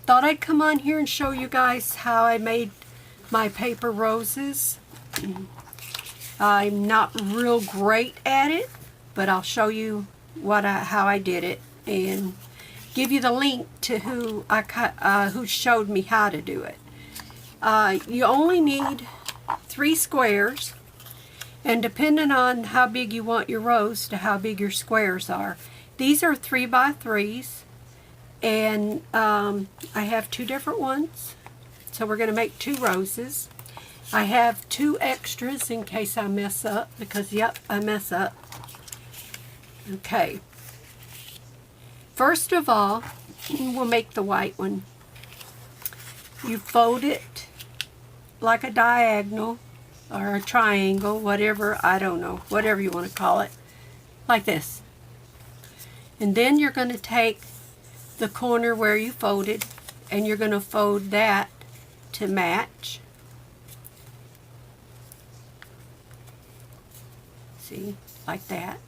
Thought I'd come on here and show you guys how I made my paper roses. I'm not real great at it, but I'll show you how I did it and give you the link to who showed me how to do it. You only need 3 squares, and depending on how big you want your rose to how big your squares are. These are 3 by 3s, and I have 2 different ones, so we're going to make 2 roses. I have 2 extras in case I mess up, because yep, I mess up. Okay, first of all, we'll make the white one. You fold it like a diagonal or a triangle, whatever, I don't know, whatever you want to call it, like this. And then you're going to take the corner where you folded and you're going to fold that to match. See, like that.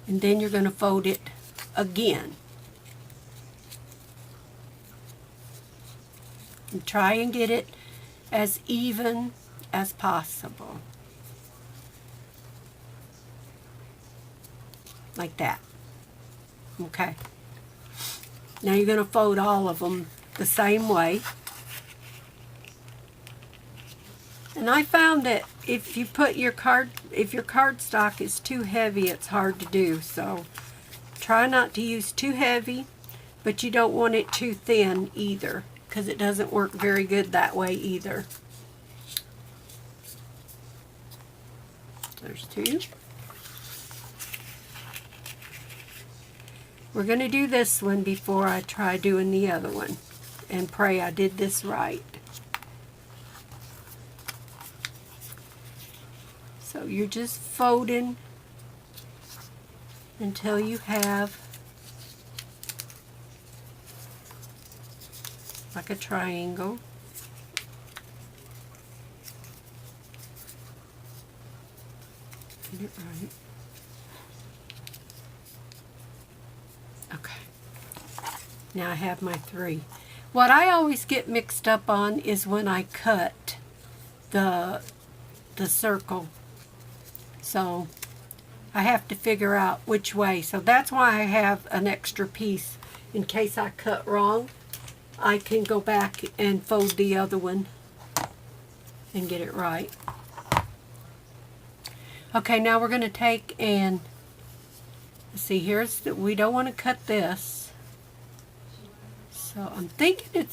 And then you're going to fold it again. And try and get it as even as possible. Like that. Okay. Now you're going to fold all of them the same way. And I found that if you put your cardstock is too heavy, it's hard to do. So try not to use too heavy, but you don't want it too thin either, because it doesn't work very good that way either. There's 2. We're going to do this one before I try doing the other one, and pray I did this right. So you're just folding until you have like a triangle. Get it right. Okay. Now I have my 3. What I always get mixed up on is when I cut the circle. So I have to figure out which way. So that's why I have an extra piece. In case I cut wrong, I can go back and fold the other one and get it right. Okay, now we're going to take and see, we don't want to cut this. So I'm thinking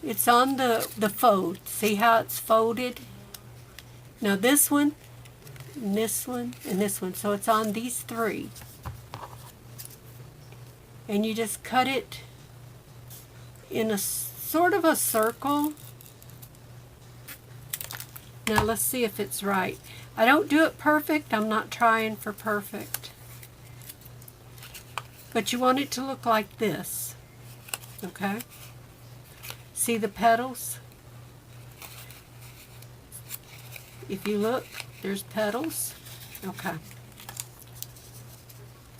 it's on the fold. See how it's folded? Now this one, and this one, and this one. So it's on these 3. And you just cut it in a sort of a circle. Now let's see if it's right. I don't do it perfect. I'm not trying for perfect. But you want it to look like this. Okay? See the petals? If you look, there's petals. Okay.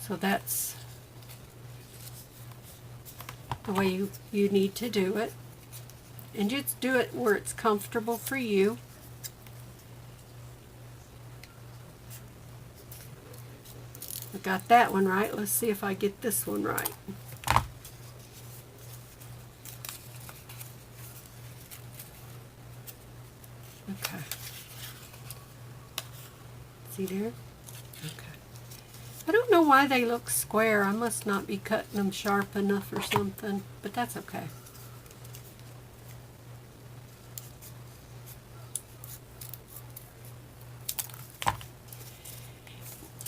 So that's the way you need to do it. And just do it where it's comfortable for you. I got that one right. Let's see if I get this one right. Okay. See there? Okay. I don't know why they look square. I must not be cutting them sharp enough or something, but that's okay.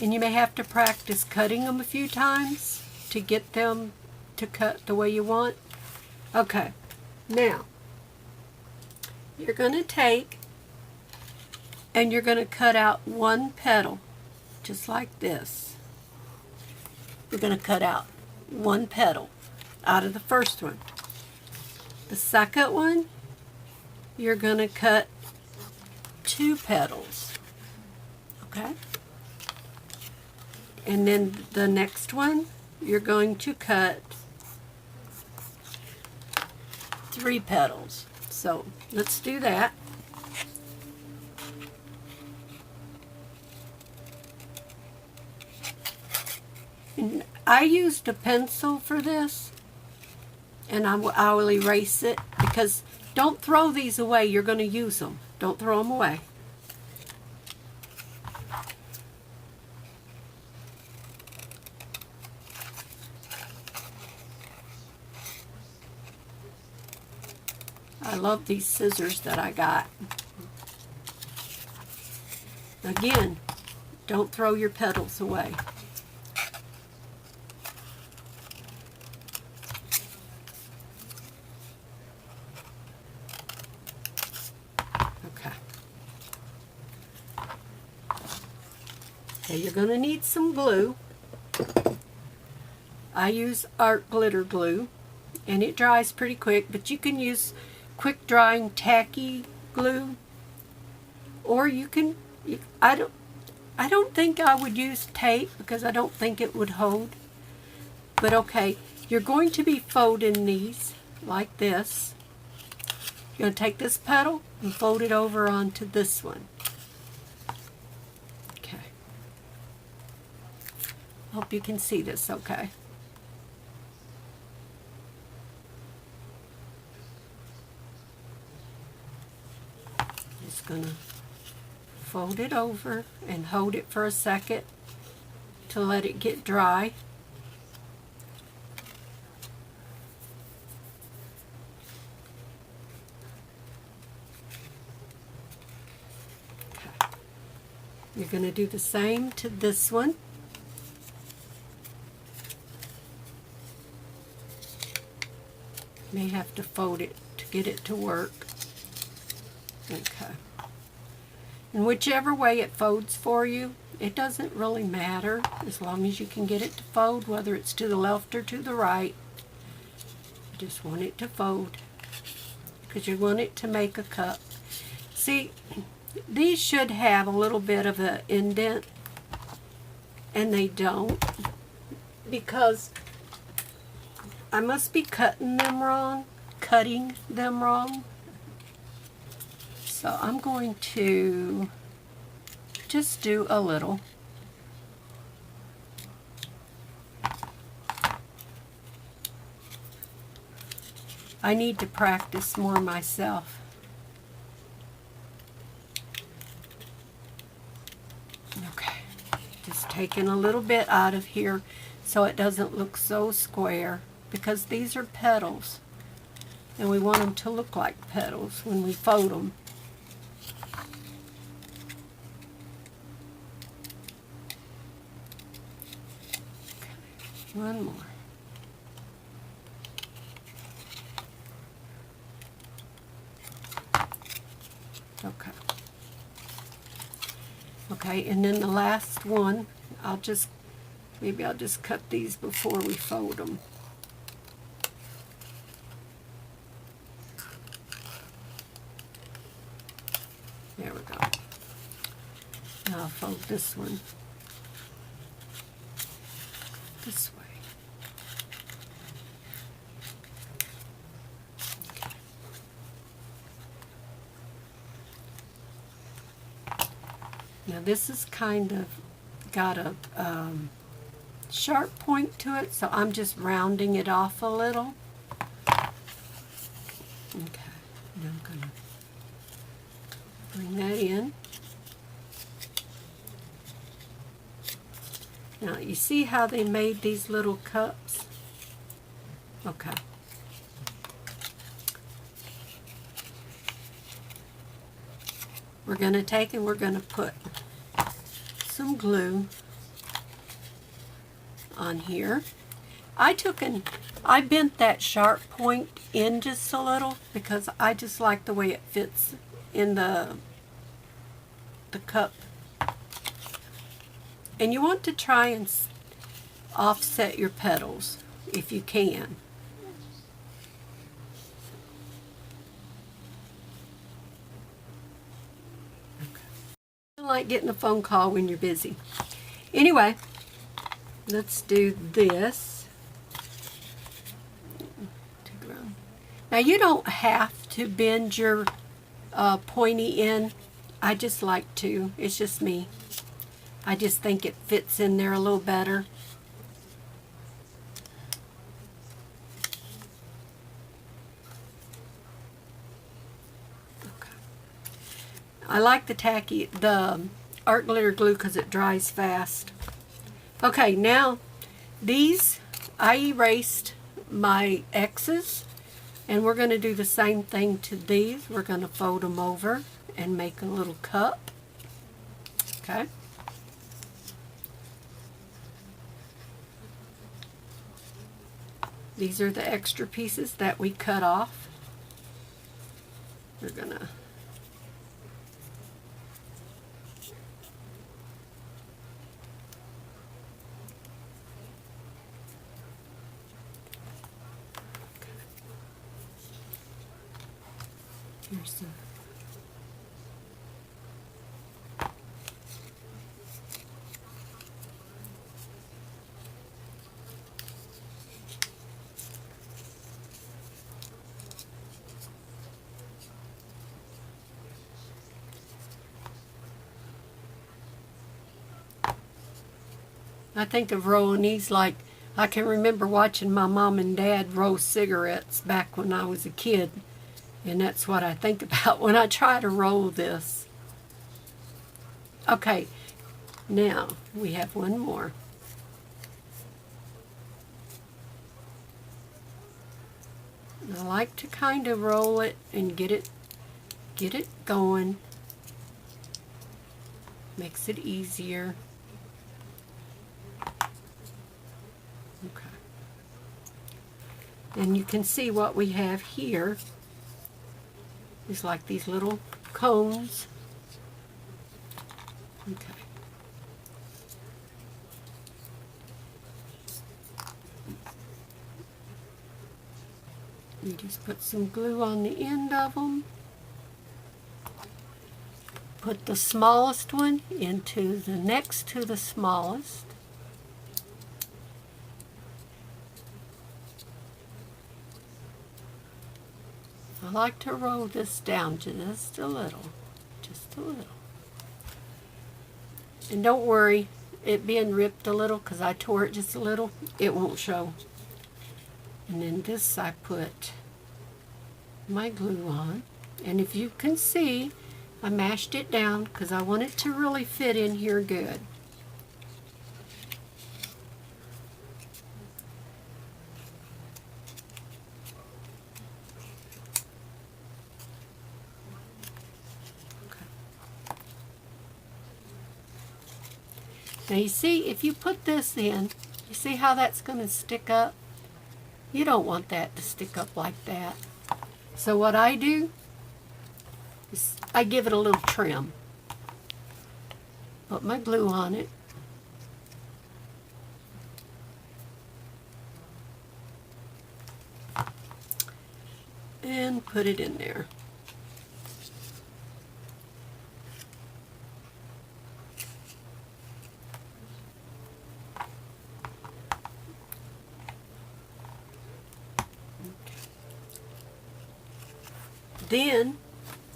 And you may have to practice cutting them a few times to get them to cut the way you want. Okay, now you're going to take and you're going to cut out 1 petal, just like this. You're going to cut out 1 petal out of the first one. The second one, you're going to cut 2 petals. Okay? And then the next one, you're going to cut 3 petals. So let's do that. And I used a pencil for this, and I will erase it, because don't throw these away. You're going to use them. Don't throw them away. I love these scissors that I got. Again, don't throw your petals away. Okay. Okay, you're going to need some glue. I use art glitter glue, and it dries pretty quick, but you can use quick drying tacky glue, or you can, I don't think I would use tape, because I don't think it would hold. But okay, you're going to be folding these like this. You're going to take this petal and fold it over onto this one. Okay. Hope you can see this okay. Just going to fold it over and hold it for a second to let it get dry. Okay. You're going to do the same to this one. May have to fold it to get it to work. Okay. And whichever way it folds for you, it doesn't really matter, as long as you can get it to fold, whether it's to the left or to the right. You just want it to fold, because you want it to make a cup. See, these should have a little bit of an indent, and they don't, because I must be cutting them wrong. So I'm going to just do a little. I need to practice more myself. Okay, just taking a little bit out of here so it doesn't look so square, because these are petals and we want them to look like petals when we fold them. One more. Okay. Okay, and then the last one, maybe I'll just cut these before we fold them. There we go. Now I'll fold this one this way. Now this is kind of got a sharp point to it, so I'm just rounding it off a little. Okay, now I'm going to bring that in. Now you see how they made these little cups? Okay. We're going to take and we're going to put some glue on here. I bent that sharp point in just a little, because I just like the way it fits in the cup. And you want to try and offset your petals if you can. I don't like getting a phone call when you're busy. Anyway, let's do this. Now Now you don't have to bend your pointy end. I just like to. It's just me. I just think it fits in there a little better. Okay. I like the art glitter glue because it dries fast. Okay, now these, I erased my X's, and we're going to do the same thing to these. We're going to fold them over and make a little cup. Okay. These are the extra pieces that we cut off. We're going to here's the I think of rolling these like I can remember watching my mom and dad roll cigarettes back when I was a kid, and that's what I think about when I try to roll this. Okay, now we have one more. And I like to kind of roll it and get it going. Makes it easier. Okay. And you can see what we have here is like these little cones. Okay. You just put some glue on the end of them. Put the smallest one into the next to the smallest. I like to roll this down just a little. Just a little. And don't worry, it being ripped a little because I tore it just a little, it won't show. And then this I put my glue on. And if you can see, I mashed it down because I want it to really fit in here good. Now you see, if you put this in, you see how that's going to stick up? You don't want that to stick up like that. So what I do is I give it a little trim. Put my glue on it. And put it in there. Then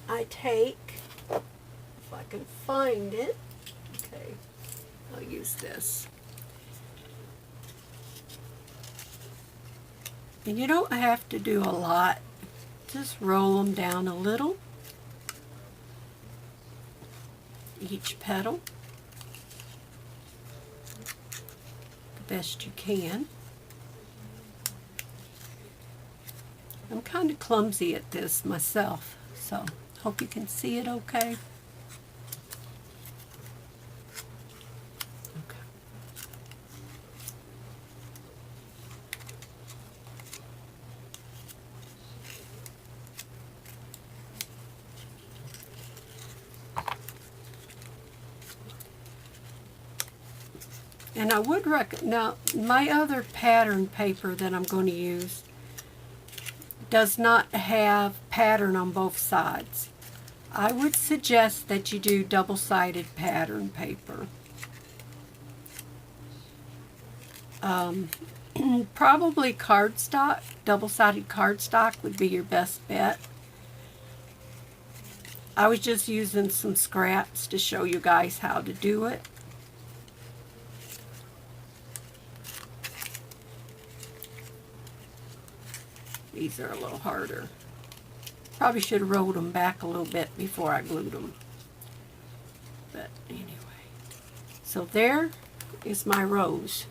I take, if I can find it, okay, I'll use this. And you don't have to do a lot, just roll them down a little, each petal, the best you can. I'm kind of clumsy at this myself, so hope you can see it okay. Okay. And I would recommend, now my other pattern paper that I'm going to use does not have pattern on both sides. I would suggest that you do double-sided pattern paper. Probably cardstock, double-sided cardstock would be your best bet. I was just using some scraps to show you guys how to do it. These are a little harder. Probably should have rolled them back a little bit before I glued them. But anyway, so there is my rose.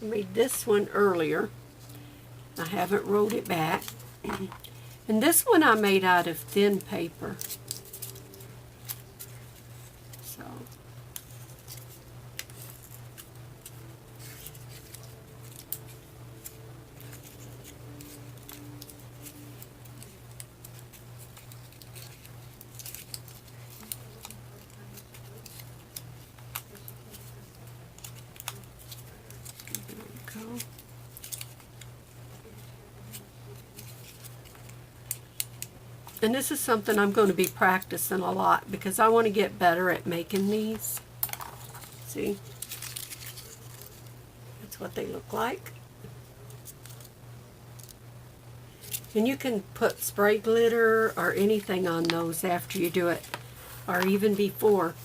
I made this one earlier. I haven't rolled it back. And this one I made out of thin paper. So there we go. And this is something I'm going to be practicing a lot because I want to get better at making these. See? That's what they look like. And you can put spray glitter or anything on those after you do it, or even before.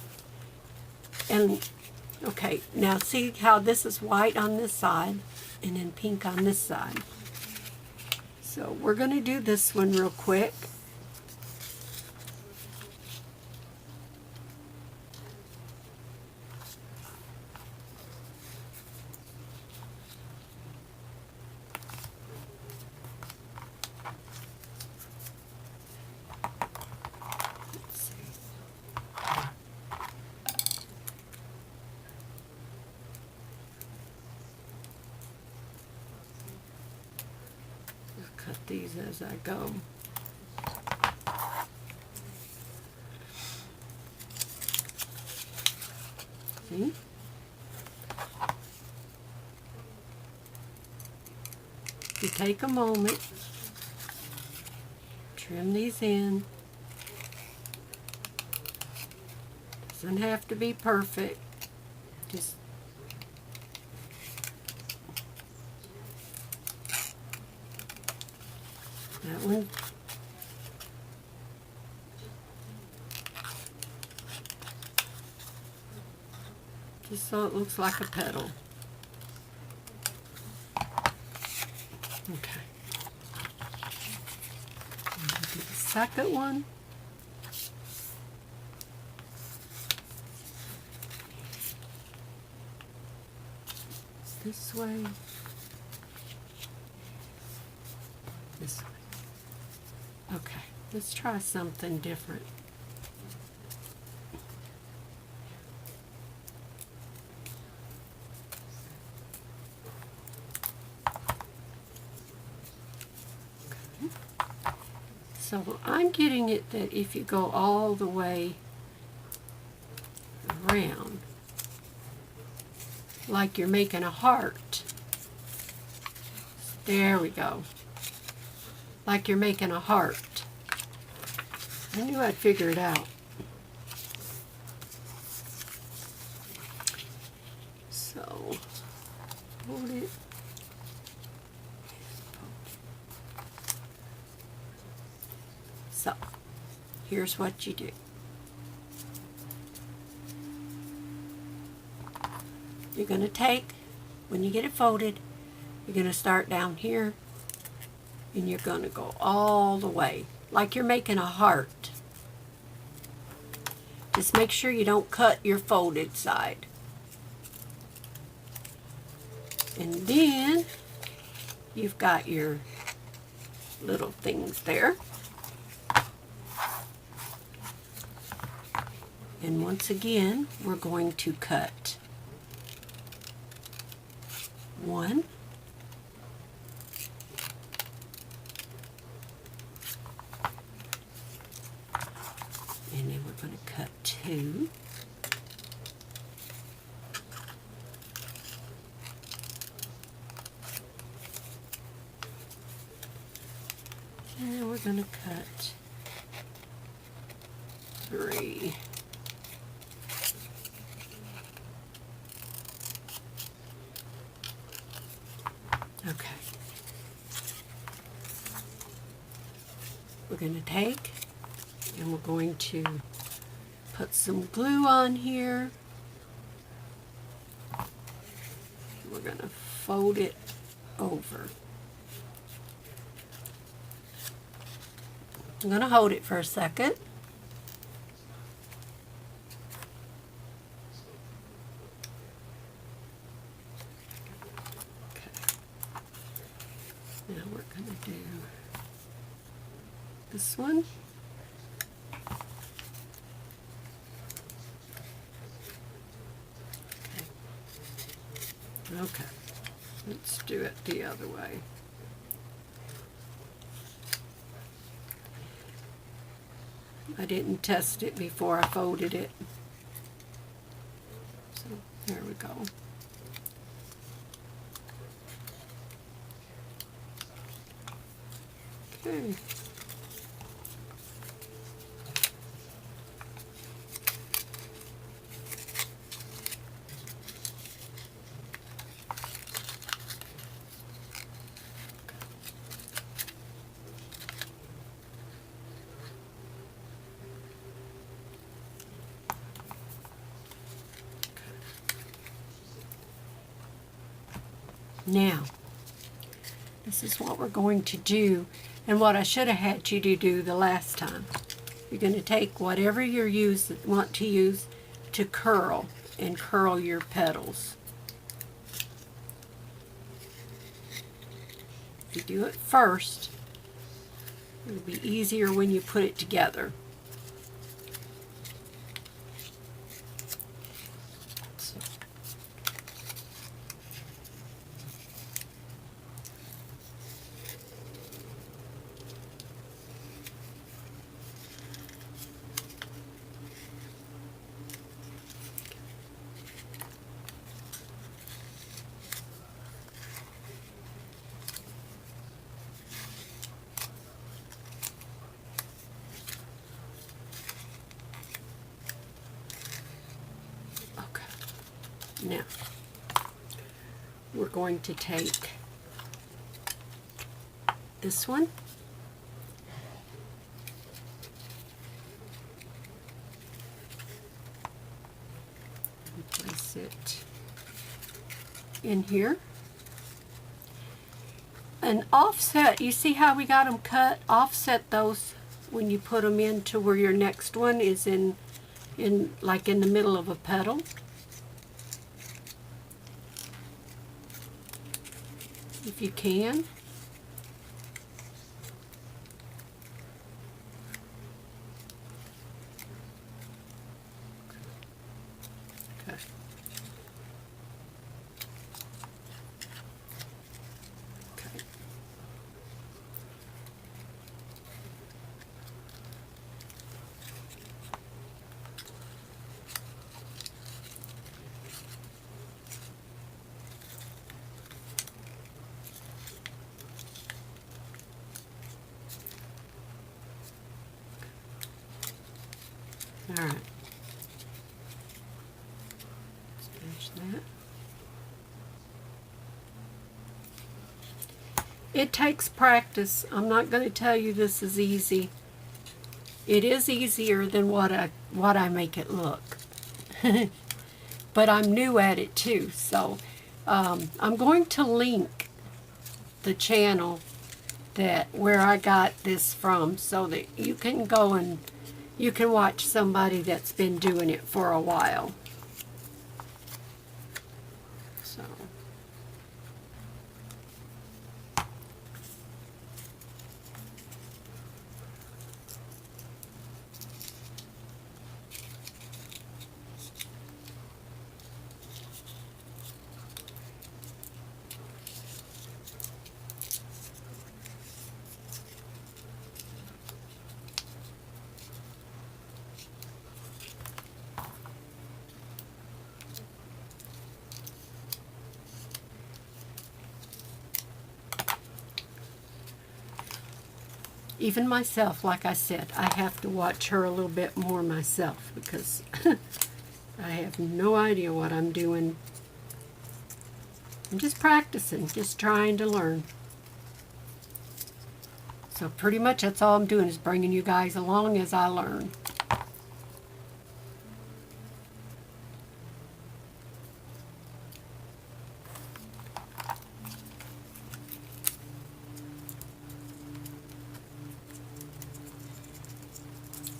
And, okay, now see how this is white on this side and then pink on this side. So we're going to do this one real quick. Cut these as I go. See? You take a moment, trim these in. Doesn't have to be perfect. Just that one. Just so it looks like a petal. Okay. Do the second one. This way. This way. Okay, let's try something different. Okay. So I'm getting it that if you go all the way around, like you're making a heart. There we go. Like you're making a heart. I knew I'd figure it out. So, hold it. So, here's what you do. You're going to take, when you get it folded, you're going to start down here, and you're going to go all the way, like you're making a heart. Just make sure you don't cut your folded side. And then, you've got your little things there. And once again, we're going to cut one, and then we're going to cut two, and then we're going to cut three. Okay. we're going to take and we're going to put some glue on here. We're going to fold it over. I'm going to hold it for a second. Now we're going to do this one. Okay, let's do it the other way. I didn't test it before I folded it. So there we go. Okay. Now, this is what we're going to do, and what I should have had you to do the last time. You're going to take whatever you want to use to curl, and curl your petals. If you do it first, it'll be easier when you put it together. Now, we're going to take this one, and place it in here, and offset. You see how we got them cut? Offset those when you put them into where your next one is in like in the middle of a petal. If you can. Okay. Okay. All right. Let's finish that. It takes practice. I'm not going to tell you this is easy. It is easier than what I make it look. But I'm new at it too, so I'm going to link the channel where I got this from, so that you can go and you can watch somebody that's been doing it for a while. So. Even myself, like I said, I have to watch her a little bit more myself, because I have no idea what I'm doing. I'm just practicing, just trying to learn. So pretty much that's all I'm doing is bringing you guys along as I learn.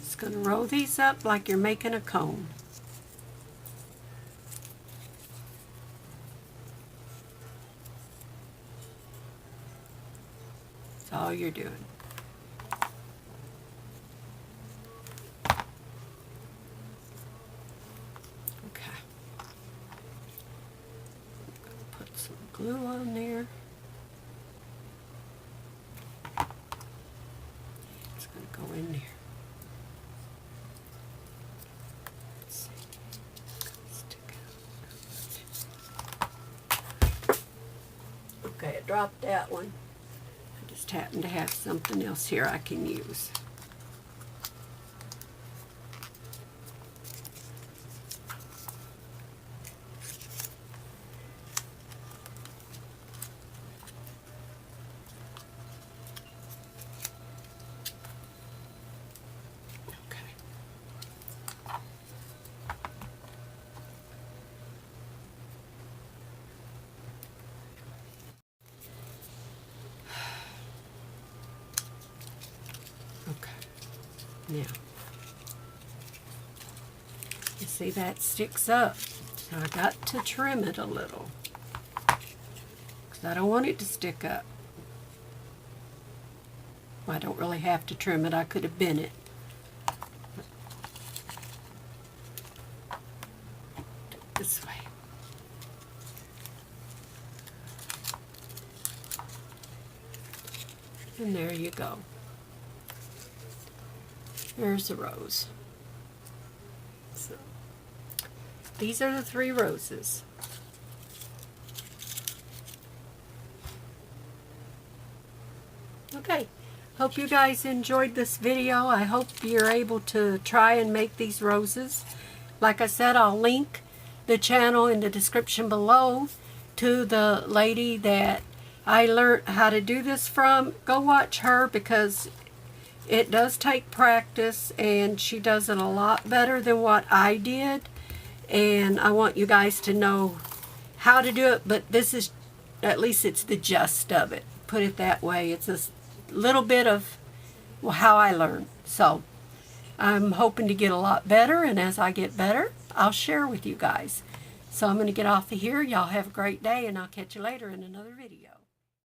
Just going to roll these up like you're making a cone. That's all you're doing. Okay. Put some glue on there. It's going to go in there. Let's see. Stick out. Okay, I dropped that one. I just happen to have something else here I can use. Now, you see that sticks up, so I got to trim it a little because I don't want it to stick up. Well, I don't really have to trim it. I could have bent it. This way. And there you go. There's the rose. So, these are the 3 roses. Okay, hope you guys enjoyed this video. I hope you're able to try and make these roses. Like I said, I'll link the channel in the description below to the lady that I learned how to do this from. Go watch her because it does take practice, and she does it a lot better than what I did. And I want you guys to know how to do it, but this is, at least it's the gist of it. Put it that way. It's a little bit of how I learned. So I'm hoping to get a lot better, and as I get better, I'll share with you guys. So I'm going to get off of here. Y'all have a great day, and I'll catch you later in another video.